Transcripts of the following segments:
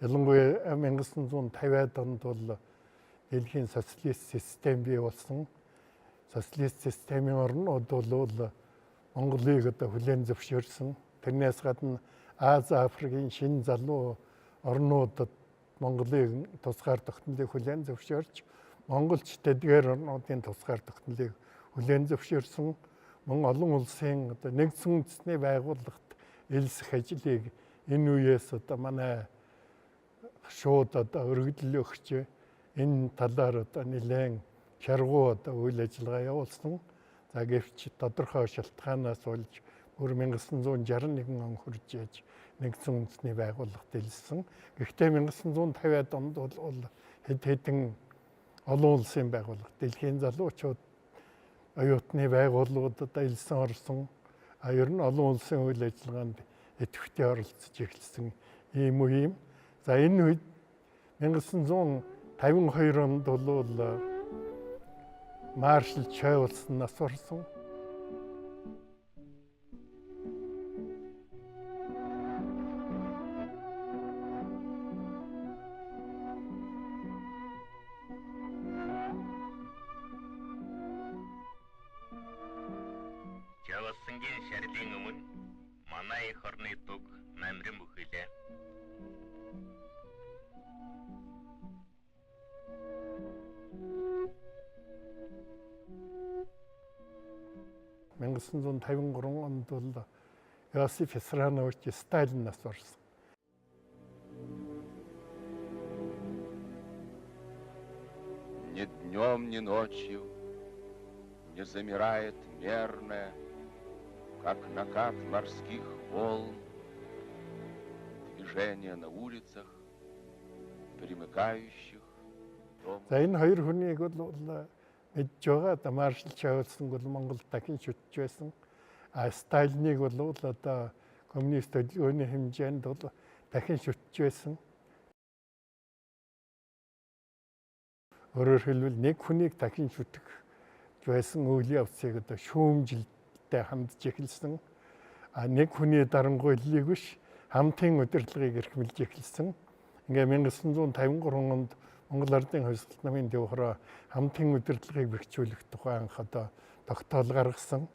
ялангуяа 1950-аад онд бол дэлхийн социалист систем бий болсон. Социалист системийн орнууд бол Монголыг одоо хүлээн зөвшөөрсөн. Тэрнээс гадна Аз Африкийн шинэ залуу орнуудад Монголын тусгаар тогтнолыг хүлээн зөвшөөрч, монголч тэдгээр орнуудын тусгаар тогтнолыг хүлээн зөвшөөрсөн. Мөн олон улсын одоо нэгдсэн үндэсний байгууллагт элсэх ажлыг энэ үеэс одоо манай шууд одоо өргөдөл өгч энэ талаар одоо нэлээд шаргуу одоо үйл ажиллагаа явуулсан. За гэвч тодорхой шалтгаанаас болж бүр 1961 он хүрч яж нэгдсэн үндэсний байгууллагт элсэн. Гэхдээ 1950-аад онд бол хэд хэдэн олон улсын байгууллага, дэлхийн залуучууд оюутны байгууллагуудад элсэн орсон. Ер нь олон улсын үйл ажиллагаанд идэвхтэй оролцож эхэлсэн ийм үе юм. За энэ үед 1952 онд бол Маршал Чой улс нас орсон. Жавасангийн шарилын өмнө манай их орны дуг намрын бүхэлээ. Мэн 1953 онд бол Иосиф Виссарионович Сталин нас орсон. Ни днем, ни ночью не замирает мерное, как накат морских волн, движение на улицах, примыкающих. За энэ хоёр хүнийг бол мэдж байгаа. Маршал Чой улсыг бол Монгол дахин шүтж байсан. Сталиныг бол одоо коммунист хөдөлгөөний хэмжээнд бол дахин шүтж байсан. Өөрөөр хэлбэл нэг хүнийг дахин шүтэх байсан үйл явцыг одоо шүүмжилттэй хандж эхэлсэн. Нэг хүний дарангуйллыг биш хамтын удирдлагыг эрхэмлж эхэлсэн. Ингээ 1953 онд Монгол Ардын хувьсгалт намын дэвхраа хамтын удирдлагыг бэхжүүлэх тухай анх одоо тогтоол гаргасан.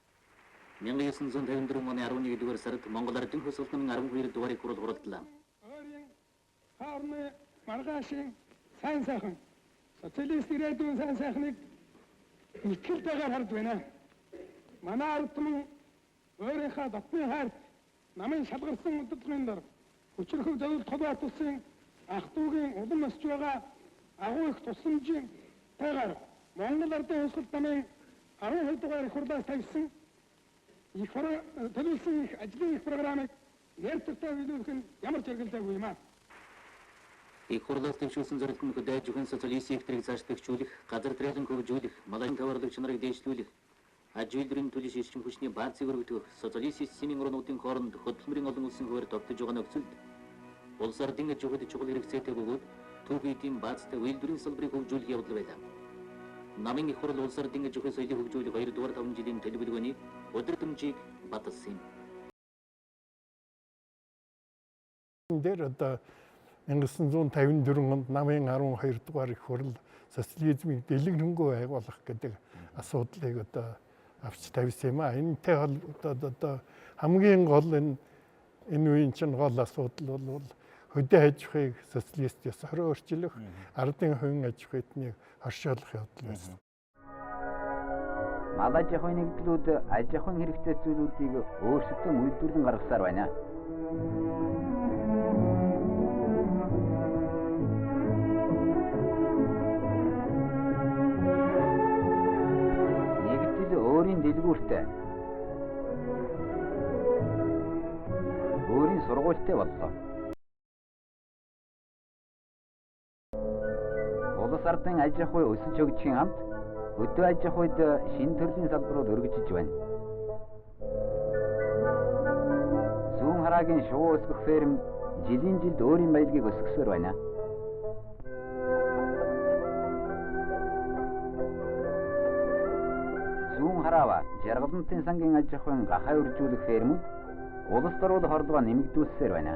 1954 оны 11-р сард Монгол Ардын хувьсгалт намын 12 дугаарыг хурлаа. Өөрийн хааны маргаашийн сайн сайхан социалист ирээдүйн сайн сайхныг илтгэлтэйгээр харж байна. Манай ард түмэн өөрийнхөө дотны хайрт намын шалгарсан удирдлагын дор хүчрэх зөвлөлт холбоот улсын ах дүүгийн улам өсч байгаа агуу их тусламжийн тайгаар Монгол Ардын хувьсгалт намын 12 дугаар их хурлаас тавьсан төлөвлөсөн их ажлын их программыг нэртэртэй биелүүлэх нь ямар ч хэрэгэлдэггүй юм аа. Их хурлаас төвшүүлсэн зорилт нь хөдөө аж ахуйн социалист секторыг цаашлуулах, газар тариалан хөгжүүлэх, малын товарлог чанарыг дэвшлүүлэх, аж үйлдвэрийн төлөв шилжин хүчний баазыг өргөдөх, социалист системийн орнуудын хооронд хөдөлмөрийн олон улсын хуваар тогтож байгаа нөхцөлд улс ардын аж ахуйд чухал хэрэгцээтэй бөгөөд төв эдийн баазтай үйлдвэрийн салбарыг хөгжүүлэх явдал байлаа. Намын их хурл улс ардын аж ахуйн соёлыг хөгжүүлэх 2 дугаар 5 жилийн төлөвлөгөөний өдөр тутмыг баталсан юм. Дээр одоо 1954 онд намын 12 дугаар их хурл социализмыг дэлгэрэнгүй байгуулах гэдэг асуудлыг одоо авч тавьсан юм а. Энэтэй холбоотой одоо хамгийн гол энэ үеийн чинь гол асуудал бол хөдөө аж ахуйг социалист ёсоор өөрчлөх, ардын хувийн аж ахуйд хоршоолох явдал байсан. Мал аж ахуйн нэгдлүүд аж ахуйн хэрэгцээ зүйлүүдийг өөрсдөө үйлдвэрлэн гаргасаар байна. Нэгдэл өөрийн дэлгүүртэй, өөрийн сургуультай боллоо. Улс ардын аж ахуй өсөж хөгжихийн хамт хөдөө аж ахуйд шинэ төрлийн салбарууд өргөжж байна. Зүүн хараагийн шувуу өсгөх ферм жилийн жилд өөрийн баялагийг өсгөхөөр байна. Зүүн хараава Жаргалантын сангийн аж ахуйн гахай үржүүлэх фермүүд улс төрийн хорлогоо нэмэгдүүлсээр байна.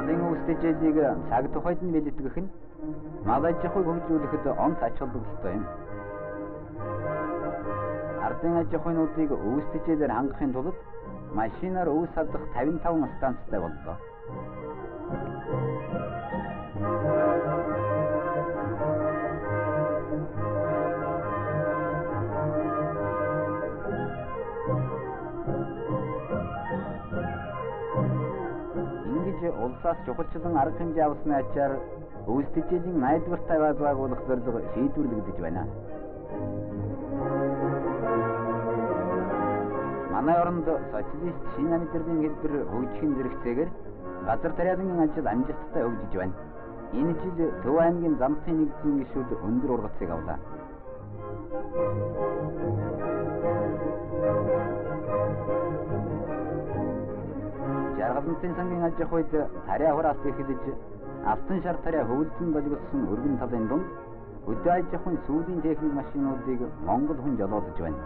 малын өвстэй жээлийг цаг тухайд нь бэлтгэх нь мал аж ахуйг хөгжүүлэхэд онц ач холбогдолтой юм. Ардын аж ахуйнуудыг өвстэй жээлээр хангахын тулд машинаар өвс садах 55 станцтай боллоо. Ингэж улсаас чухалчлан арга хэмжээ авсны ачаар өвстэй жээлийн 80 дугаар тавиад байгуулах зорилго шийдвэрлэгдэж байна. Манай оронд социалист шинэ мэдрэлийн хэлбэр хөгжихийн зэрэгцээгээр газар тариалангийн ажил амжилттай хөгжиж байна. Энэ жил Төв аймгийн Замтын нэгдлийн гишүүд өндөр ургацыг авлаа. Жаргалантын сангийн аж ахуйд тариа хураалт эхэлж алтан шар тариа хөвөлдөн болгосон өргөн талын дунд өдөө аж ахуйн сүүлийн техник машинуудыг Монгол хүн жолоодож байна.